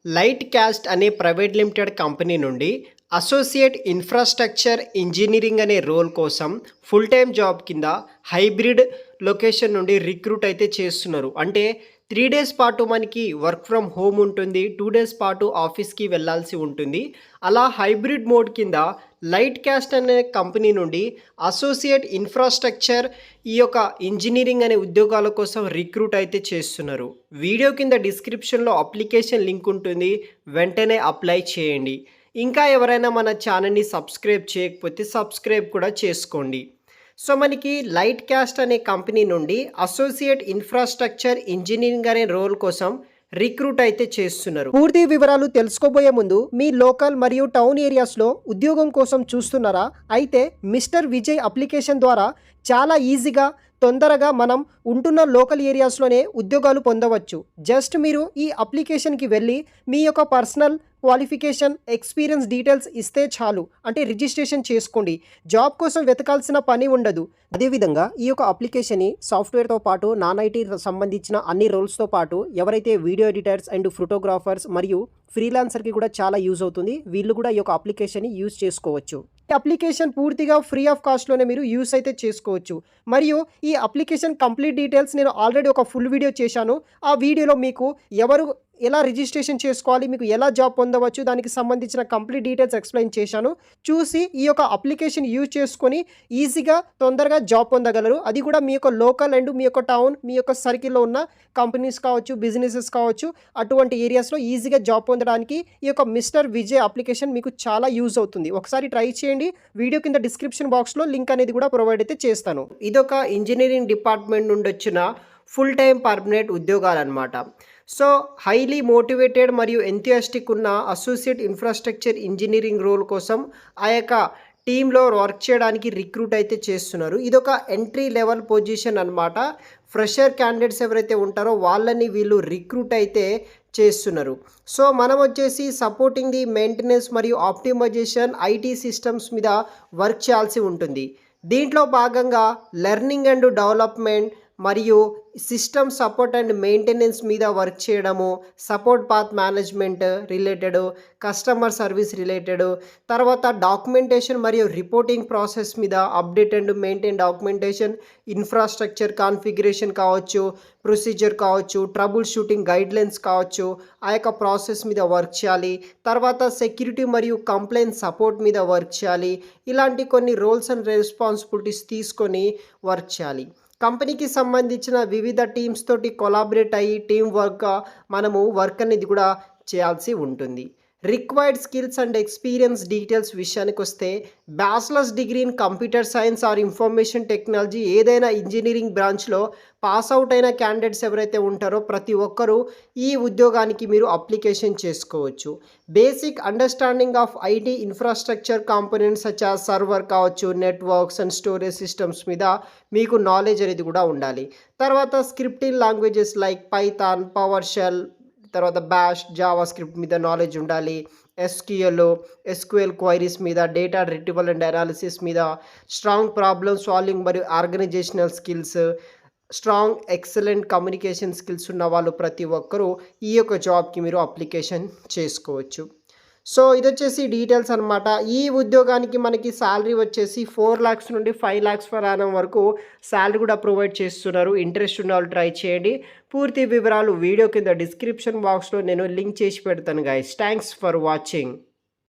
Light caste అనే private limited company నుండి associate infrastructure engineering అనే రోల్ కోసం ఫుల్ టైం జాబ్ కింద హైబ్రిడ్ లొకేషన్ నుండి రిక్రూట్ అయితే చేస్తున్నారు. అంటే 3 డేస్ పాటు మనకి వర్క్ ఫ్రమ్ హోమ్ ఉంటుంది, 2 డేస్ పాటు ఆఫీస్కి వెళ్ళాల్సి ఉంటుంది. అలా హైబ్రిడ్ మోడ్ కింద లైట్ క్యాస్ట్ అనే కంపెనీ నుండి అసోసియేట్ ఇన్ఫ్రాస్ట్రక్చర్ ఈ యొక్క ఇంజనీరింగ్ అనే ఉద్యోగాల కోసం రిక్రూట్ అయితే చేస్తున్నారు. వీడియో కింద డిస్క్రిప్షన్లో అప్లికేషన్ లింక్ ఉంటుంది, వెంటనే అప్లై చేయండి. ఇంకా ఎవరైనా మన ఛానల్ని సబ్స్క్రైబ్ చేయకపోతే సబ్స్క్రైబ్ కూడా చేసుకోండి. సో మనకి లైట్ క్యాస్ట్ అనే కంపెనీ నుండి అసోసియేట్ ఇన్ఫ్రాస్ట్రక్చర్ ఇంజనీరింగ్ అనే రోల్ కోసం రిక్రూట్ అయితే చేస్తున్నారు. పూర్తి వివరాలు తెలుసుకోబోయే ముందు మీ లోకల్ మరియు టౌన్ ఏరియాస్లో ఉద్యోగం కోసం చూస్తున్నారా? అయితే మిస్టర్ విజయ్ అప్లికేషన్ ద్వారా చాలా ఈజీగా తొందరగా మనం ఉంటున్న లోకల్ ఏరియాస్లోనే ఉద్యోగాలు పొందవచ్చు. జస్ట్ మీరు ఈ అప్లికేషన్కి వెళ్ళి మీ యొక్క పర్సనల్ క్వాలిఫికేషన్, ఎక్స్పీరియన్స్ డీటెయిల్స్ ఇస్తే చాలు. అంటే రిజిస్ట్రేషన్ చేసుకోండి. జాబ్ కోసం వెతకాల్సిన పని ఉండదు. అదేవిధంగా ఈ యొక్క అప్లికేషన్ని సాఫ్ట్వేర్తో పాటు నాన్ ఐటీ సంబంధించిన అన్ని రోల్స్తో పాటు ఎవరైతే వీడియో ఎడిటర్స్ అండ్ ఫోటోగ్రాఫర్స్ మరియు ఫ్రీలాన్సర్కి కూడా చాలా యూజ్ అవుతుంది. వీళ్ళు కూడా ఈ యొక్క అప్లికేషన్ని యూజ్ చేసుకోవచ్చు. ఈ అప్లికేషన్ పూర్తిగా ఫ్రీ ఆఫ్ కాస్ట్లోనే మీరు యూస్ అయితే చేసుకోవచ్చు. మరియు ఈ అప్లికేషన్ కంప్లీట్ డీటెయిల్స్ నేను ఆల్రెడీ ఒక ఫుల్ వీడియో చేశాను. ఆ వీడియోలో మీకు ఎలా రిజిస్ట్రేషన్ చేసుకోవాలి, మీకు ఎలా జాబ్ పొందవచ్చు, దానికి సంబంధించిన కంప్లీట్ డీటెయిల్స్ ఎక్స్ప్లెయిన్ చేశాను. చూసి ఈ యొక్క అప్లికేషన్ యూజ్ చేసుకొని ఈజీగా తొందరగా జాబ్ పొందగలరు. అది కూడా మీ యొక్క లోకల్ అండ్ మీ యొక్క టౌన్, మీ యొక్క సర్కిల్లో ఉన్న కంపెనీస్ కావచ్చు, బిజినెసెస్ కావచ్చు, అటువంటి ఏరియాస్లో ఈజీగా జాబ్ పొందడానికి ఈ యొక్క మిస్టర్ విజయ్ అప్లికేషన్ మీకు చాలా యూజ్ అవుతుంది. ఒకసారి ట్రై చేయండి. వీడియో కింద డిస్క్రిప్షన్ బాక్స్లో లింక్ అనేది కూడా ప్రొవైడ్ అయితే చేస్తాను. ఇదొక ఇంజనీరింగ్ డిపార్ట్మెంట్ నుండి వచ్చిన ఫుల్ టైం పర్మనెంట్ ఉద్యోగాలు అన్నమాట. సో హైలీ మోటివేటెడ్ మరియు ఎంథియాస్టిక్ ఉన్న అసోసియేట్ ఇన్ఫ్రాస్ట్రక్చర్ ఇంజనీరింగ్ రోల్ కోసం ఆ యొక్క టీంలో వర్క్ చేయడానికి రిక్రూట్ అయితే చేస్తున్నారు. ఇదొక ఎంట్రీ లెవెల్ పొజిషన్ అన్నమాట. ఫ్రెషర్ క్యాండిడేట్స్ ఎవరైతే ఉంటారో వాళ్ళని వీళ్ళు రిక్రూట్ అయితే చేస్తున్నారు. సో మనం వచ్చేసి సపోర్టింగ్ ది మెయింటెనెన్స్ మరియు ఆప్టిమైజేషన్ ఐటీ సిస్టమ్స్ మీద వర్క్ చేయాల్సి ఉంటుంది. దీంట్లో భాగంగా లెర్నింగ్ అండ్ డెవలప్మెంట్ మరియు సిస్టమ్ సపోర్ట్ అండ్ మెయింటెనెన్స్ మీద వర్క్ చేయడము, support path management related, customer service related, తర్వాత డాక్యుమెంటేషన్ మరియు రిపోర్టింగ్ ప్రాసెస్ మీద update and maintain documentation, infrastructure configuration కావచ్చు, ప్రొసీజర్ కావచ్చు, ట్రబుల్ షూటింగ్ గైడ్లైన్స్ కావచ్చు, ఆ యొక్క ప్రాసెస్ మీద వర్క్ చేయాలి. తర్వాత సెక్యూరిటీ మరియు కంప్లైంట్ సపోర్ట్ మీద వర్క్ చేయాలి. ఇలాంటి కొన్ని రోల్స్ అండ్ రెస్పాన్సిబిలిటీస్ తీసుకొని వర్క్ చేయాలి. కంపెనీకి సంబంధించిన వివిధ టీమ్స్ తోటి కొలాబరేట్ అయ్యి టీం మనము వర్క్ అనేది కూడా చేయాల్సి ఉంటుంది. Required skills and experience details విషయానికి వస్తే bachelor's degree in computer science or information technology ఏదైనా ఇంజనీరింగ్ బ్రాంచ్లో పాస్ అవుట్ అయిన క్యాండిడేట్స్ ఎవరైతే ఉంటారో ప్రతి ఒక్కరూ ఈ ఉద్యోగానికి మీరు అప్లికేషన్ చేసుకోవచ్చు. Basic understanding of IT infrastructure components such as server కావచ్చు, నెట్వర్క్స్ అండ్ స్టోరేజ్ సిస్టమ్స్ మీద మీకు నాలెడ్జ్ అనేది కూడా ఉండాలి. తర్వాత scripting languages like Python, PowerShell, తర్వాత బ్యాష్, జావా స్క్రిప్ట్ మీద నాలెడ్జ్ ఉండాలి. ఎస్క్యూఎల్ క్వైరీస్ మీద, డేటా రిట్రీవల్ అండ్ అనాలిసిస్ మీద స్ట్రాంగ్ ప్రాబ్లమ్ సాల్వింగ్ మరియు organisational skills, strong excellent communication skills ఉన్న వాళ్ళు ప్రతి ఒక్కరూ ఈ యొక్క జాబ్కి మీరు అప్లికేషన్ చేసుకోవచ్చు. సో ఇది వచ్చేసి డీటెయిల్స్ అనమాట. ఈ ఉద్యోగానికి మనకి శాలరీ వచ్చేసి 4 lakhs నుండి 5 lakhs per annum వరకు శాలరీ కూడా ప్రొవైడ్ చేస్తున్నారు. ఇంట్రెస్ట్ ఉన్న వాళ్ళు ట్రై చేయండి. పూర్తి వివరాలు వీడియో కింద డిస్క్రిప్షన్ బాక్స్లో నేను లింక్ చేసి పెడతాను గైస్. Thanks for watching.